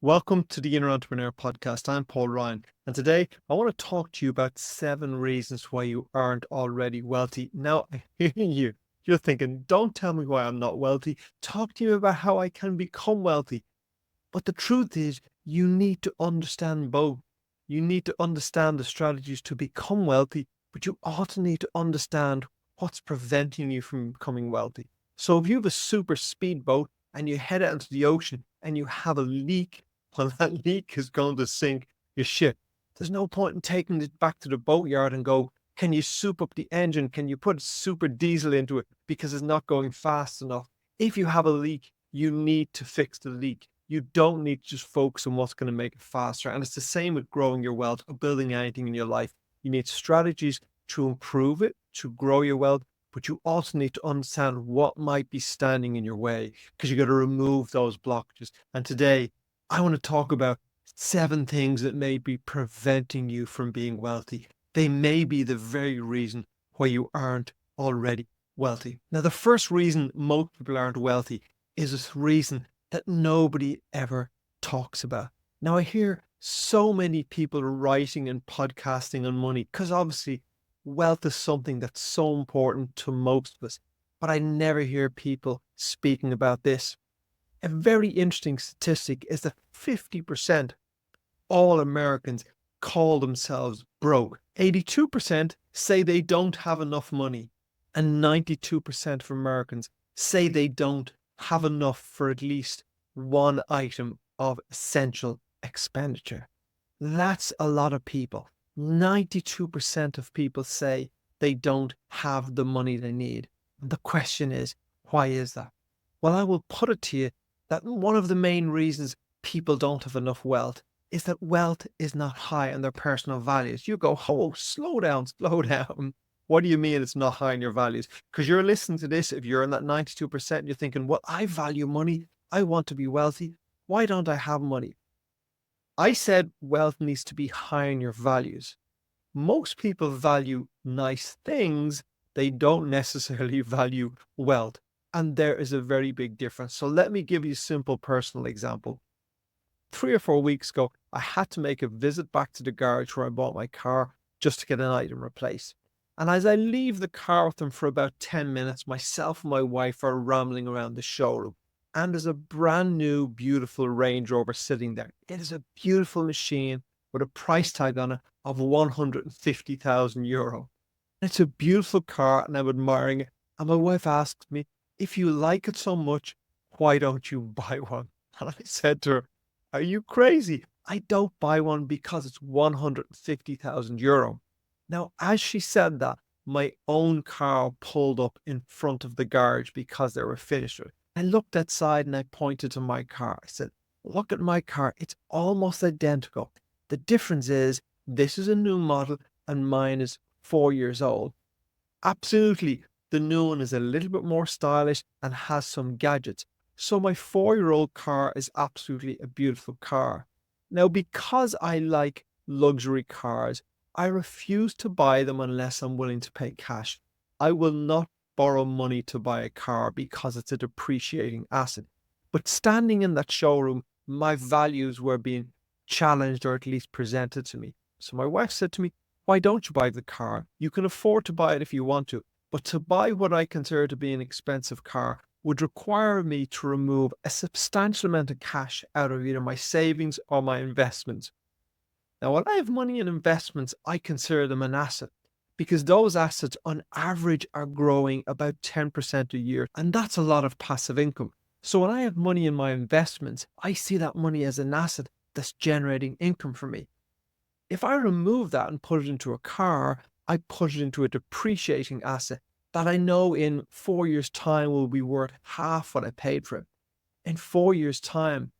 Welcome to the Inner Entrepreneur Podcast. I'm Paul Ryan, and today I want to talk to you about 7 reasons why you aren't already wealthy. Now, I hear you. You're thinking, don't tell me why I'm not wealthy. Talk to you about how I can become wealthy. But the truth is, you need to understand both. You need to understand the strategies to become wealthy, but you also need to understand what's preventing you from becoming wealthy. So if you have a super speedboat and you head out into the ocean and you have a leak, well, that leak is going to sink your ship. There's no point in taking it back to the boatyard and go, can you soup up the engine? Can you put super diesel into it because it's not going fast enough? If you have a leak, you need to fix the leak. You don't need to just focus on what's going to make it faster. And it's the same with growing your wealth or building anything in your life. You need strategies to improve it, to grow your wealth, but you also need to understand what might be standing in your way because you got to remove those blockages. And today, I want to talk about 7 things that may be preventing you from being wealthy. They may be the very reason why you aren't already wealthy. Now, the first reason most people aren't wealthy is a reason that nobody ever talks about. Now, I hear so many people writing and podcasting on money because obviously wealth is something that's so important to most of us, but I never hear people speaking about this. A very interesting statistic is that 50% all Americans call themselves broke. 82% say they don't have enough money, and 92% of Americans say they don't have enough for at least one item of essential expenditure. That's a lot of people. 92% of people say they don't have the money they need. And the question is, why is that? Well, I will put it to you that one of the main reasons people don't have enough wealth is that wealth is not high on their personal values. You go, oh, slow down, slow down. What do you mean it's not high in your values? Because you're listening to this, if you're in that 92%, you're thinking, well, I value money. I want to be wealthy. Why don't I have money? I said wealth needs to be high in your values. Most people value nice things. They don't necessarily value wealth. And there is a very big difference. So let me give you a simple personal example. 3 or 4 weeks ago, I had to make a visit back to the garage where I bought my car just to get an item replaced. And as I leave the car with them for about 10 minutes, myself and my wife are rambling around the showroom. And there's a brand new, beautiful Range Rover sitting there. It is a beautiful machine with a price tag on it of 150,000 euro. It's a beautiful car and I'm admiring it. And my wife asked me, if you like it so much, why don't you buy one? And I said to her, are you crazy? I don't buy one because it's 150,000 euro. Now, as she said that, my own car pulled up in front of the garage because they were finished with it. I looked outside and I pointed to my car. I said, look at my car. It's almost identical. The difference is this is a new model and mine is 4 years old. Absolutely, the new one is a little bit more stylish and has some gadgets. So my 4-year-old car is absolutely a beautiful car. Now, because I like luxury cars, I refuse to buy them unless I'm willing to pay cash. I will not borrow money to buy a car because it's a depreciating asset. But standing in that showroom, my values were being challenged or at least presented to me. So my wife said to me, why don't you buy the car? You can afford to buy it if you want to, but to buy what I consider to be an expensive car would require me to remove a substantial amount of cash out of either my savings or my investments. Now, when I have money in investments, I consider them an asset because those assets on average are growing about 10% a year. And that's a lot of passive income. So when I have money in my investments, I see that money as an asset that's generating income for me. If I remove that and put it into a car, I put it into a depreciating asset that I know in 4 years' time will be worth half what I paid for it. In 4 years' time,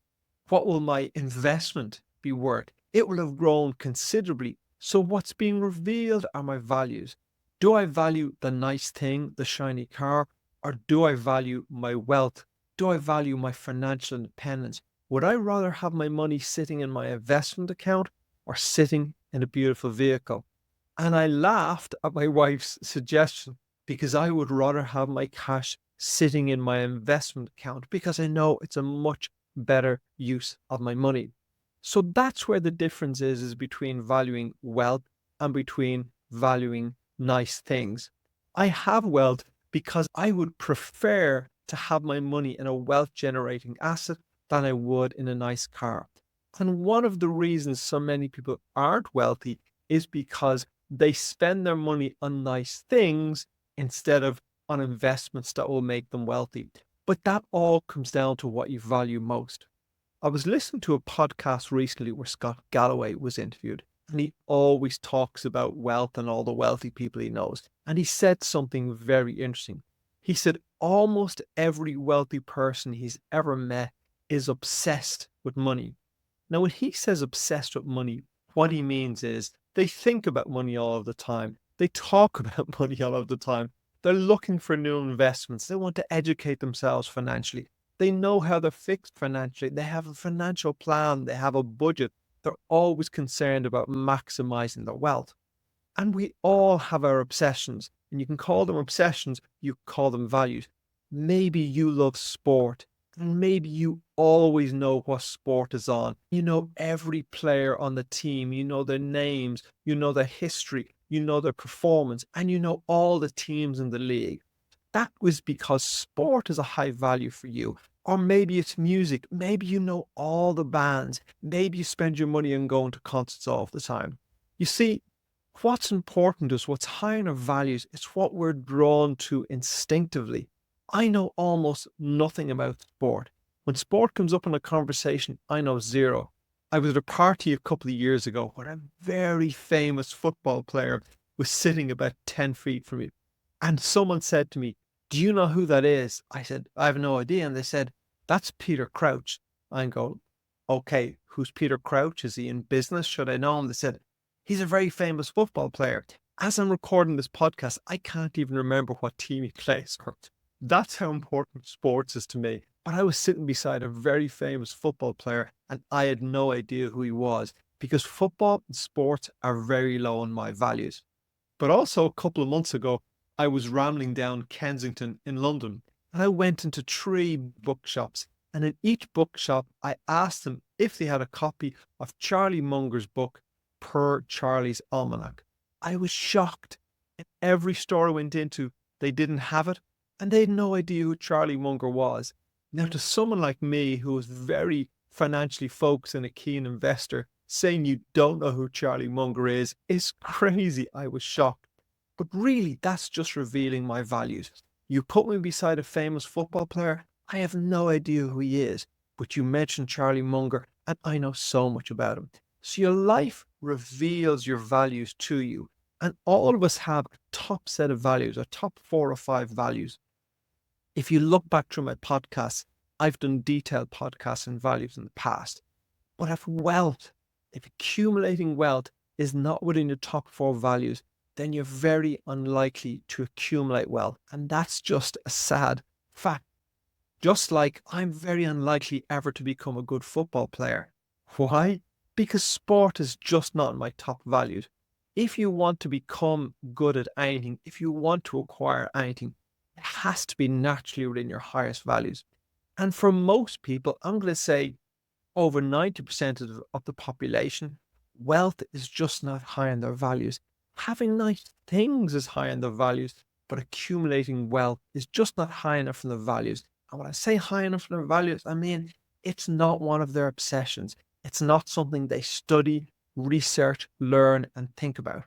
what will my investment be worth? It will have grown considerably. So what's being revealed are my values. Do I value the nice thing, the shiny car, or do I value my wealth? Do I value my financial independence? Would I rather have my money sitting in my investment account or sitting in a beautiful vehicle? And I laughed at my wife's suggestion because I would rather have my cash sitting in my investment account because I know it's a much better use of my money. So that's where the difference is between valuing wealth and between valuing nice things. I have wealth because I would prefer to have my money in a wealth generating asset than I would in a nice car. And one of the reasons so many people aren't wealthy is because they spend their money on nice things instead of on investments that will make them wealthy. But that all comes down to what you value most. I was listening to a podcast recently where Scott Galloway was interviewed, and he always talks about wealth and all the wealthy people he knows. And he said something very interesting. He said almost every wealthy person he's ever met is obsessed with money. Now, when he says obsessed with money, what he means is they think about money all of the time. They talk about money all of the time. They're looking for new investments. They want to educate themselves financially. They know how they're fixed financially. They have a financial plan. They have a budget. They're always concerned about maximizing their wealth. And we all have our obsessions. And you can call them obsessions, you call them values. Maybe you love sport. And maybe you always know what sport is on. You know every player on the team. You know their names. You know their history. You know their performance. And you know all the teams in the league. That was because sport is a high value for you. Or maybe it's music. Maybe you know all the bands. Maybe you spend your money on going to concerts all the time. You see, what's important is what's high in our values. It's what we're drawn to instinctively. I know almost nothing about sport. When sport comes up in a conversation, I know zero. I was at a party a couple of years ago where a very famous football player was sitting about 10 feet from me. And someone said to me, "Do you know who that is?" I said, "I have no idea." And they said, "That's Peter Crouch." I go, "Okay, who's Peter Crouch? Is he in business? Should I know him?" They said, "He's a very famous football player." As I'm recording this podcast, I can't even remember what team he plays for. That's how important sports is to me. But I was sitting beside a very famous football player and I had no idea who he was because football and sports are very low on my values. But also a couple of months ago, I was rambling down Kensington in London and I went into 3 bookshops. And in each bookshop, I asked them if they had a copy of Charlie Munger's book, Per Charlie's Almanac. I was shocked. In every store I went into, they didn't have it and they had no idea who Charlie Munger was. Now, to someone like me who is very financially focused and a keen investor, saying you don't know who Charlie Munger is crazy. I was shocked. But really, that's just revealing my values. You put me beside a famous football player, I have no idea who he is. But you mentioned Charlie Munger, and I know so much about him. So your life reveals your values to you. And all of us have a top set of values, a top 4 or 5 values. If you look back through my podcasts, I've done detailed podcasts on values in the past. But if accumulating wealth is not within your top 4 values, then you're very unlikely to accumulate wealth. And that's just a sad fact. Just like I'm very unlikely ever to become a good football player. Why? Because sport is just not my top values. If you want to become good at anything, if you want to acquire anything, it has to be naturally within your highest values. And for most people, I'm going to say over 90% of the population, wealth is just not high in their values. Having nice things is high in their values, but accumulating wealth is just not high enough in their values. And when I say high enough in their values, I mean it's not one of their obsessions. It's not something they study, research, learn, and think about.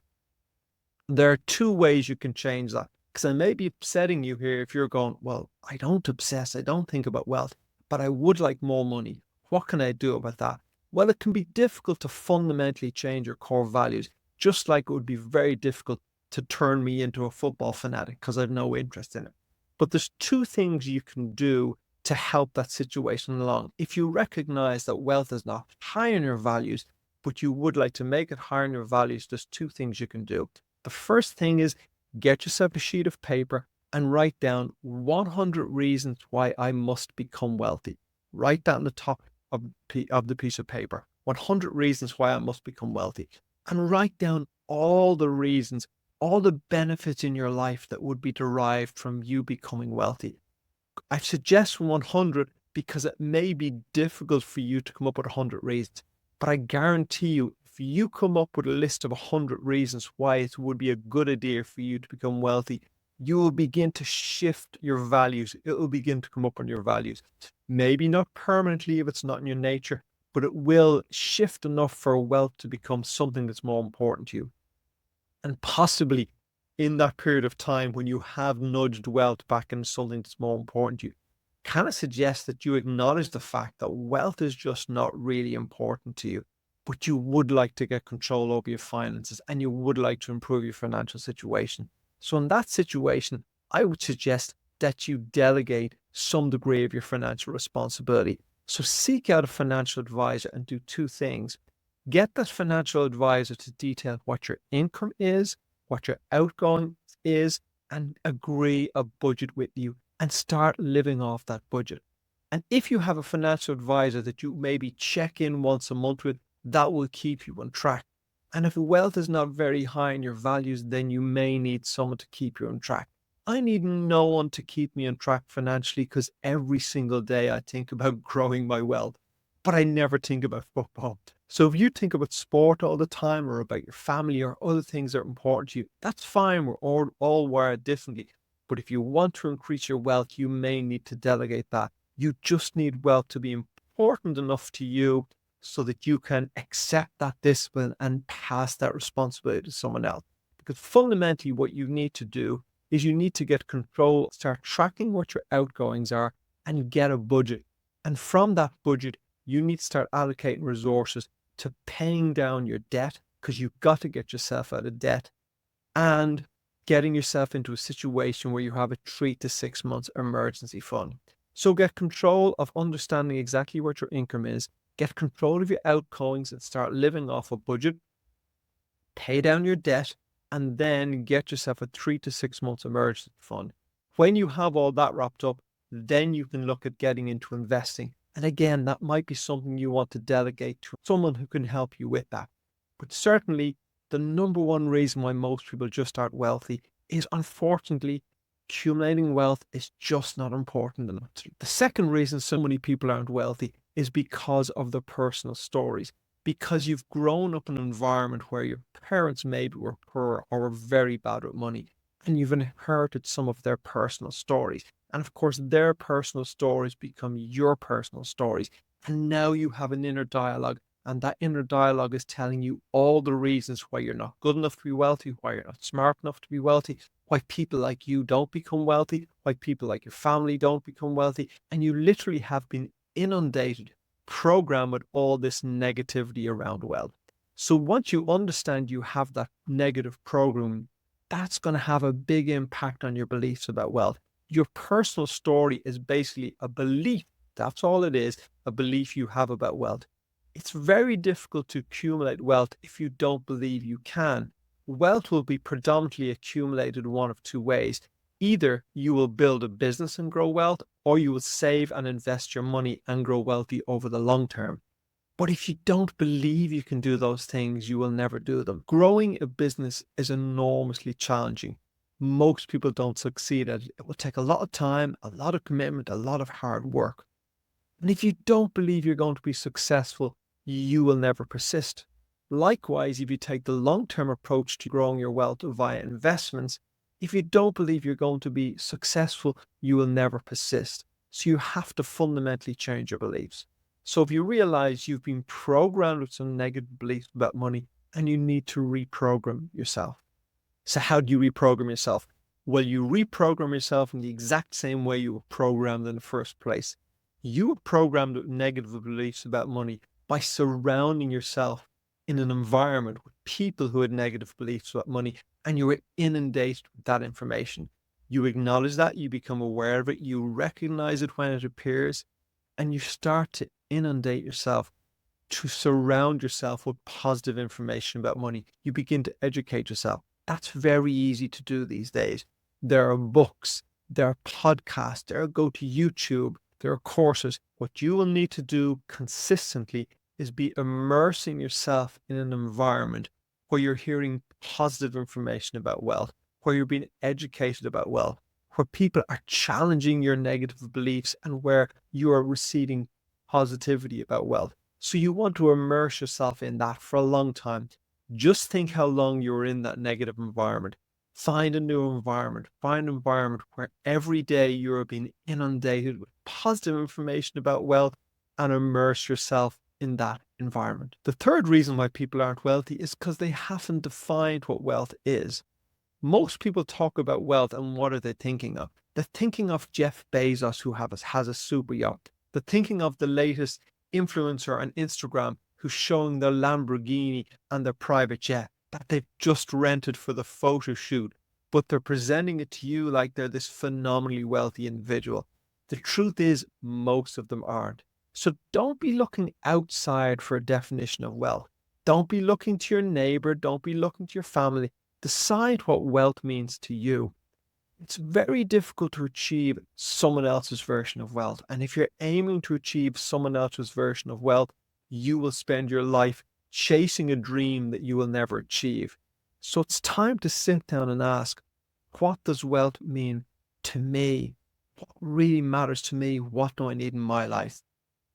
There are 2 ways you can change that. Because I may be upsetting you here if you're going, "Well, I don't obsess, I don't think about wealth, but I would like more money. What can I do about that?" Well, it can be difficult to fundamentally change your core values, just like it would be very difficult to turn me into a football fanatic because I have no interest in it. But there's 2 things you can do to help that situation along. If you recognize that wealth is not high in your values, but you would like to make it higher in your values, there's 2 things you can do. The first thing is get yourself a sheet of paper and write down 100 reasons why I must become wealthy. Write that on the top of the piece of paper. 100 reasons why I must become wealthy. And write down all the reasons, all the benefits in your life that would be derived from you becoming wealthy. I suggest 100 because it may be difficult for you to come up with 100 reasons. But I guarantee you, if you come up with a list of 100 reasons why it would be a good idea for you to become wealthy, you will begin to shift your values. It will begin to come up on your values. Maybe not permanently if it's not in your nature, but it will shift enough for wealth to become something that's more important to you. And possibly in that period of time when you have nudged wealth back into something that's more important to you, kind of suggests that you acknowledge the fact that wealth is just not really important to you, but you would like to get control over your finances and you would like to improve your financial situation. So in that situation, I would suggest that you delegate some degree of your financial responsibility. So seek out a financial advisor and do two things. Get that financial advisor to detail what your income is, what your outgoing is, and agree a budget with you and start living off that budget. And if you have a financial advisor that you maybe check in once a month with, that will keep you on track. And if wealth is not very high in your values, then you may need someone to keep you on track. I need no one to keep me on track financially because every single day I think about growing my wealth, but I never think about football. So if you think about sport all the time or about your family or other things that are important to you, that's fine. We're all wired differently. But if you want to increase your wealth, you may need to delegate that. You just need wealth to be important enough to you so that you can accept that discipline and pass that responsibility to someone else. Because fundamentally, what you need to do is you need to get control, start tracking what your outgoings are, and get a budget. And from that budget, you need to start allocating resources to paying down your debt, because you've got to get yourself out of debt, and getting yourself into a situation where you have a 3 to 6 months emergency fund. So get control of understanding exactly what your income is, get control of your outgoings and start living off a budget, pay down your debt, and then get yourself a 3 to 6 months emergency fund. When you have all that wrapped up, then you can look at getting into investing. And again, that might be something you want to delegate to someone who can help you with that. But certainly, the number one reason why most people just aren't wealthy is, unfortunately, accumulating wealth is just not important enough. The second reason so many people aren't wealthy is because of their personal stories. Because you've grown up in an environment where your parents maybe were poor or were very bad with money, and you've inherited some of their personal stories. And of course, their personal stories become your personal stories. And now you have an inner dialogue, and that inner dialogue is telling you all the reasons why you're not good enough to be wealthy, why you're not smart enough to be wealthy, why people like you don't become wealthy, why people like your family don't become wealthy. And you literally have been inundated, programmed with all this negativity around wealth. So once you understand you have that negative programming, that's going to have a big impact on your beliefs about wealth. Your personal story is basically a belief. That's all it is, a belief you have about wealth. It's very difficult to accumulate wealth if you don't believe you can. Wealth will be predominantly accumulated one of two ways. Either you will build a business and grow wealth, or you will save and invest your money and grow wealthy over the long term. But if you don't believe you can do those things, you will never do them. Growing a business is enormously challenging. Most people don't succeed at it. It will take a lot of time, a lot of commitment, a lot of hard work. And if you don't believe you're going to be successful, you will never persist. Likewise, if you take the long-term approach to growing your wealth via investments, if you don't believe you're going to be successful, you will never persist. So you have to fundamentally change your beliefs. So if you realize you've been programmed with some negative beliefs about money and you need to reprogram yourself. So how do you reprogram yourself? Well, you reprogram yourself in the exact same way you were programmed in the first place. You were programmed with negative beliefs about money by surrounding yourself in an environment with people who had negative beliefs about money, and you were inundated with that information. You acknowledge that, you become aware of it, you recognize it when it appears, and you start to inundate yourself, to surround yourself with positive information about money. You begin to educate yourself. That's very easy to do these days. There are books, there are podcasts, go to YouTube, there are courses. What you will need to do consistently is be immersing yourself in an environment where you're hearing positive information about wealth, where you're being educated about wealth, where people are challenging your negative beliefs and where you are receiving positivity about wealth. So you want to immerse yourself in that for a long time. Just think how long you were in that negative environment. Find a new environment. Find an environment where every day you're being inundated with positive information about wealth and immerse yourself in that environment. The third reason why people aren't wealthy is because they haven't defined what wealth is. Most people talk about wealth and what are they thinking of? They're thinking of Jeff Bezos, who has a super yacht. They're thinking of the latest influencer on Instagram who's showing their Lamborghini and their private jet that they've just rented for the photo shoot, but they're presenting it to you like they're this phenomenally wealthy individual. The truth is, most of them aren't. So don't be looking outside for a definition of wealth. Don't be looking to your neighbor. Don't be looking to your family. Decide what wealth means to you. It's very difficult to achieve someone else's version of wealth. And if you're aiming to achieve someone else's version of wealth, you will spend your life chasing a dream that you will never achieve. So it's time to sit down and ask, what does wealth mean to me? What really matters to me? What do I need in my life?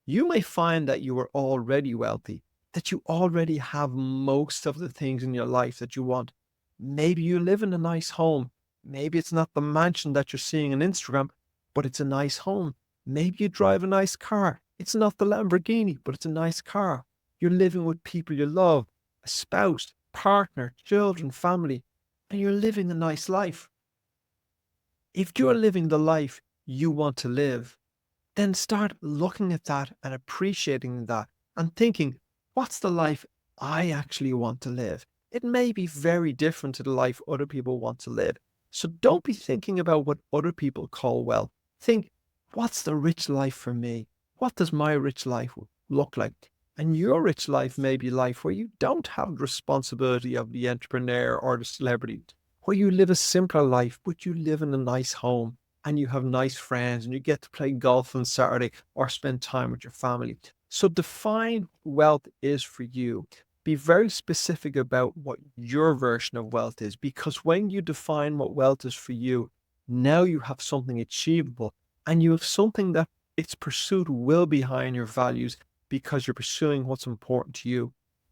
You may find that you are already wealthy, that you already have most of the things in your life that you want. Maybe you live in a nice home. Maybe it's not the mansion that you're seeing on Instagram, but it's a nice home. Maybe you drive a nice car. It's not the Lamborghini, but it's a nice car. You're living with people you love, a spouse, partner, children, family, and you're living a nice life. If you're living the life you want to live, then start looking at that and appreciating that and thinking, what's the life I actually want to live? It may be very different to the life other people want to live. So don't be thinking about what other people call wealth. Think, what's the rich life for me? What does my rich life look like? And your rich life may be life where you don't have the responsibility of the entrepreneur or the celebrity, where you live a simpler life, but you live in a nice home and you have nice friends and you get to play golf on Saturday or spend time with your family. So define what wealth is for you. Be very specific about what your version of wealth is, because when you define what wealth is for you, now you have something achievable and you have something that its pursuit will be high in your values because you're pursuing what's important to you.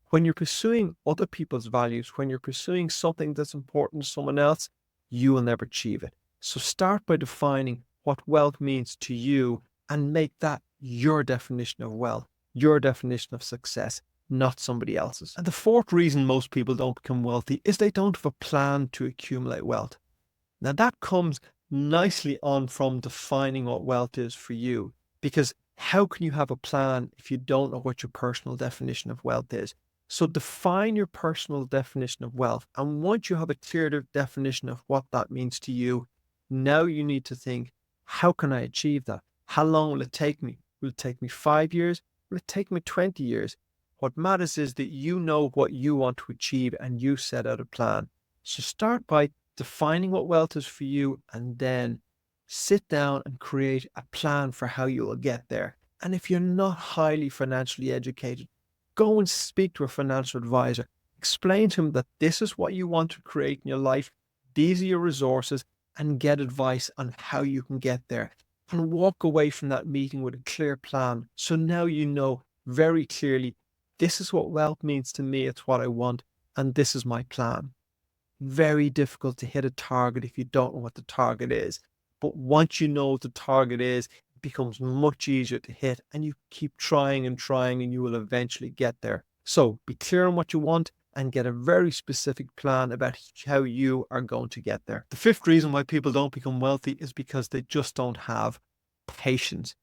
When you're pursuing other people's values, when you're pursuing something that's important to someone else, you will never achieve it. So start by defining what wealth means to you and make that your definition of wealth, your definition of success, not somebody else's. And the fourth reason most people don't become wealthy is they don't have a plan to accumulate wealth. Now that comes nicely on from defining what wealth is for you, because how can you have a plan if you don't know what your personal definition of wealth is? So define your personal definition of wealth. And once you have a clear definition of what that means to you, now you need to think, how can I achieve that? How long will it take me? Will it take me 5 years? Will it take me 20 years? What matters is that you know what you want to achieve and you set out a plan. So start by defining what wealth is for you and then sit down and create a plan for how you will get there. And if you're not highly financially educated, go and speak to a financial advisor. Explain to him that this is what you want to create in your life. These are your resources, and get advice on how you can get there. And walk away from that meeting with a clear plan. So now you know very clearly, this is what wealth means to me. It's what I want. And this is my plan. Very difficult to hit a target if you don't know what the target is. But once you know what the target is, it becomes much easier to hit, and you keep trying and trying and you will eventually get there. So be clear on what you want and get a very specific plan about how you are going to get there. The fifth reason why people don't become wealthy is because they just don't have patience.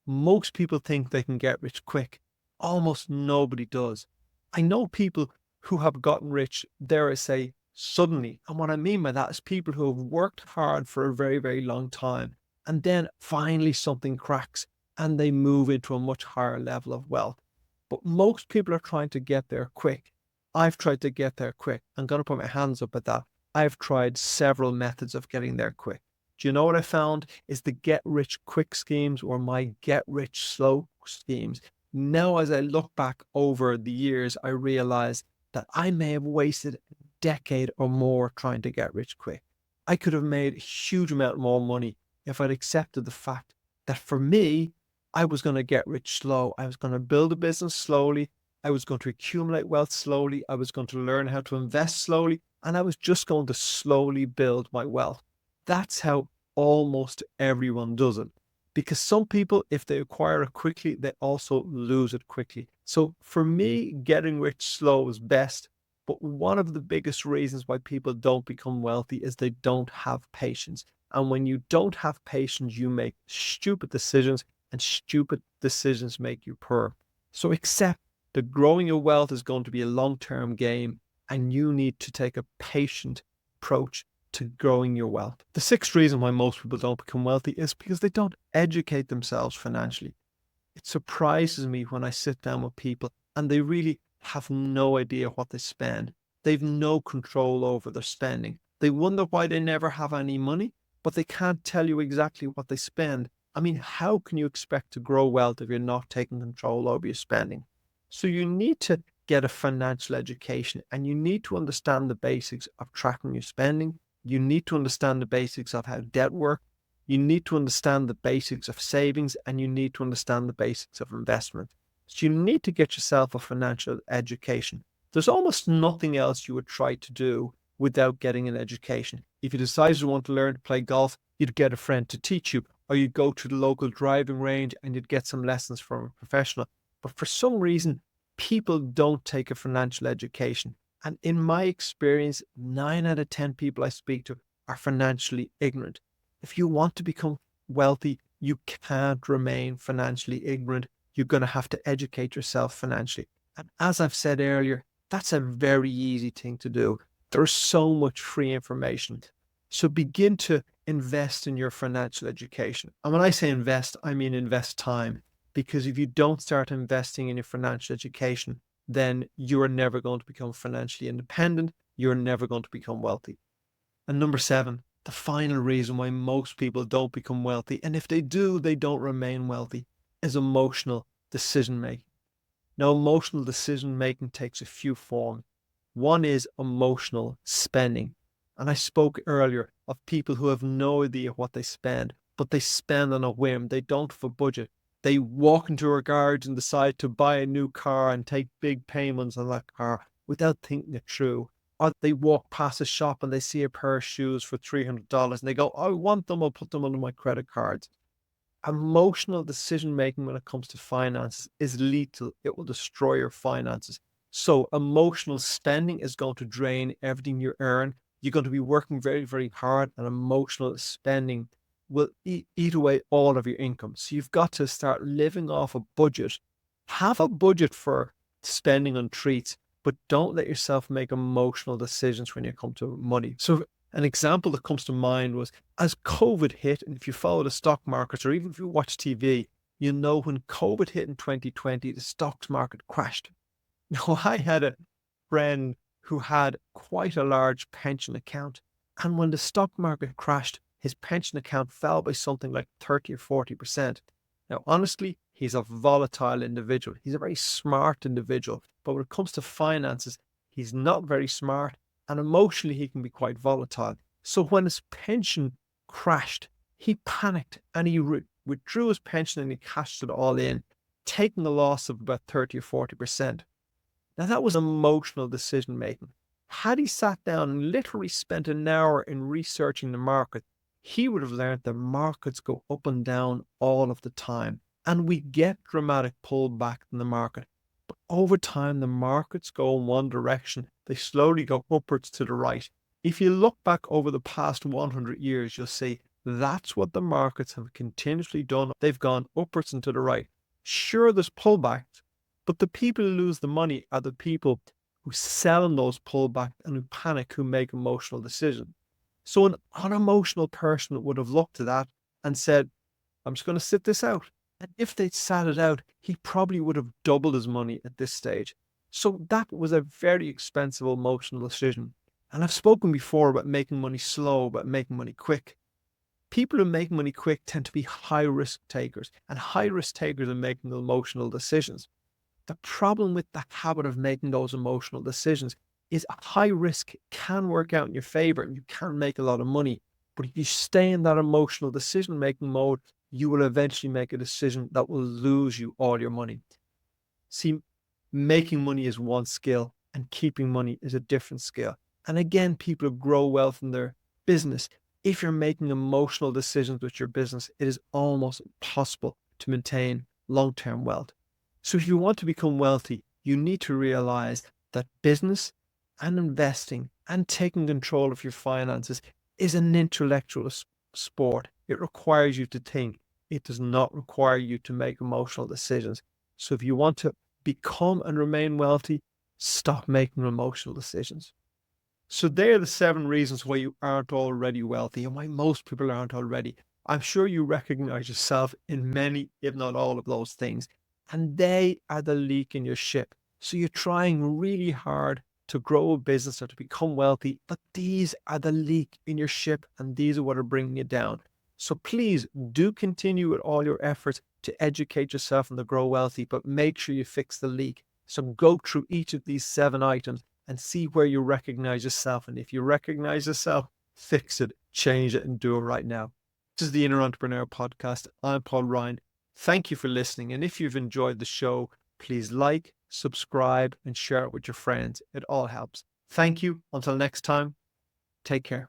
Most people think they can get rich quick. Almost nobody does. I know people who have gotten rich, dare I say, suddenly. And what I mean by that is people who have worked hard for a very, very long time, and then finally something cracks and they move into a much higher level of wealth. But most people are trying to get there quick. I've tried to get there quick. I'm going to put my hands up at that. I've tried several methods of getting there quick. Do you know what I found is the get rich quick schemes or my get rich slow schemes? Now, as I look back over the years, I realize that I may have wasted a decade or more trying to get rich quick. I could have made a huge amount more money if I'd accepted the fact that for me, I was going to get rich slow. I was going to build a business slowly. I was going to accumulate wealth slowly. I was going to learn how to invest slowly. And I was just going to slowly build my wealth. That's how almost everyone does it. Because some people, if they acquire it quickly, they also lose it quickly. So for me, getting rich slow is best. But one of the biggest reasons why people don't become wealthy is they don't have patience. And when you don't have patience, you make stupid decisions, and stupid decisions make you poor. So accept that growing your wealth is going to be a long-term game, and you need to take a patient approach to growing your wealth. The sixth reason why most people don't become wealthy is because they don't educate themselves financially. It surprises me when I sit down with people and they really have no idea what they spend. They've no control over their spending. They wonder why they never have any money, but they can't tell you exactly what they spend. I mean, how can you expect to grow wealth if you're not taking control over your spending? So you need to get a financial education, and you need to understand the basics of tracking your spending. You need to understand the basics of how debt works. You need to understand the basics of savings, and you need to understand the basics of investment. So you need to get yourself a financial education. There's almost nothing else you would try to do without getting an education. If you decided you want to learn to play golf, you'd get a friend to teach you, or you'd go to the local driving range and you'd get some lessons from a professional. But for some reason, people don't take a financial education. And in my experience, 9 out of 10 people I speak to are financially ignorant. If you want to become wealthy, you can't remain financially ignorant. You're going to have to educate yourself financially. And as I've said earlier, that's a very easy thing to do. There's so much free information. So begin to invest in your financial education. And when I say invest, I mean invest time. Because if you don't start investing in your financial education, then you are never going to become financially independent. You're never going to become wealthy. And number 7, the final reason why most people don't become wealthy, and if they do, they don't remain wealthy, is emotional decision making. Now, emotional decision making takes a few forms. One is emotional spending. And I spoke earlier of people who have no idea what they spend, but they spend on a whim. They don't have a budget. They walk into a garage and decide to buy a new car and take big payments on that car without thinking it through. Or they walk past a shop and they see a pair of shoes for $300 and they go, I want them, I'll put them on my credit cards. Emotional decision making when it comes to finances is lethal. It will destroy your finances. So emotional spending is going to drain everything you earn. You're going to be working very, very hard, and emotional spending will eat away all of your income. So you've got to start living off a budget. Have a budget for spending on treats, but don't let yourself make emotional decisions when you come to money. So an example that comes to mind was as COVID hit, and if you follow the stock markets or even if you watch TV, you know when COVID hit in 2020, the stock market crashed. Now, I had a friend who had quite a large pension account, and when the stock market crashed, his pension account fell by something like 30 or 40%. Now, honestly, he's a volatile individual. He's a very smart individual, but when it comes to finances, he's not very smart, and emotionally he can be quite volatile. So when his pension crashed, he panicked and he withdrew his pension and he cashed it all in, taking a loss of about 30 or 40%. Now that was emotional decision making. Had he sat down and literally spent an hour in researching the market, he would have learned that markets go up and down all of the time, and we get dramatic pullback in the market. But over time, the markets go in one direction. They slowly go upwards to the right. If you look back over the past 100 years, you'll see that's what the markets have continuously done. They've gone upwards and to the right. Sure, there's pullbacks, but the people who lose the money are the people who sell in those pullbacks and who panic, who make emotional decisions. So an unemotional person would have looked at that and said, I'm just going to sit this out. And if they'd sat it out, he probably would have doubled his money at this stage. So that was a very expensive emotional decision. And I've spoken before about making money slow, about making money quick. People who make money quick tend to be high risk takers, and high risk takers are making emotional decisions. The problem with the habit of making those emotional decisions is high risk can work out in your favor and you can make a lot of money. But if you stay in that emotional decision making mode, you will eventually make a decision that will lose you all your money. See, making money is one skill and keeping money is a different skill. And again, people grow wealth in their business. If you're making emotional decisions with your business, it is almost impossible to maintain long-term wealth. So if you want to become wealthy, you need to realize that business and investing and taking control of your finances is an intellectual sport. It requires you to think. It does not require you to make emotional decisions. So if you want to become and remain wealthy, stop making emotional decisions. So there are the 7 reasons why you aren't already wealthy and why most people aren't already. I'm sure you recognize yourself in many, if not all of those things, and they are the leak in your ship. So you're trying really hard to grow a business or to become wealthy, but these are the leak in your ship and these are what are bringing you down. So please do continue with all your efforts to educate yourself and to grow wealthy, but make sure you fix the leak. So go through each of these 7 items and see where you recognize yourself. And if you recognize yourself, fix it, change it, and do it right now. This is the Inner Entrepreneur Podcast. I'm Paul Ryan. Thank you for listening. And if you've enjoyed the show, please like, subscribe, and share it with your friends. It all helps. Thank you. Until next time, take care.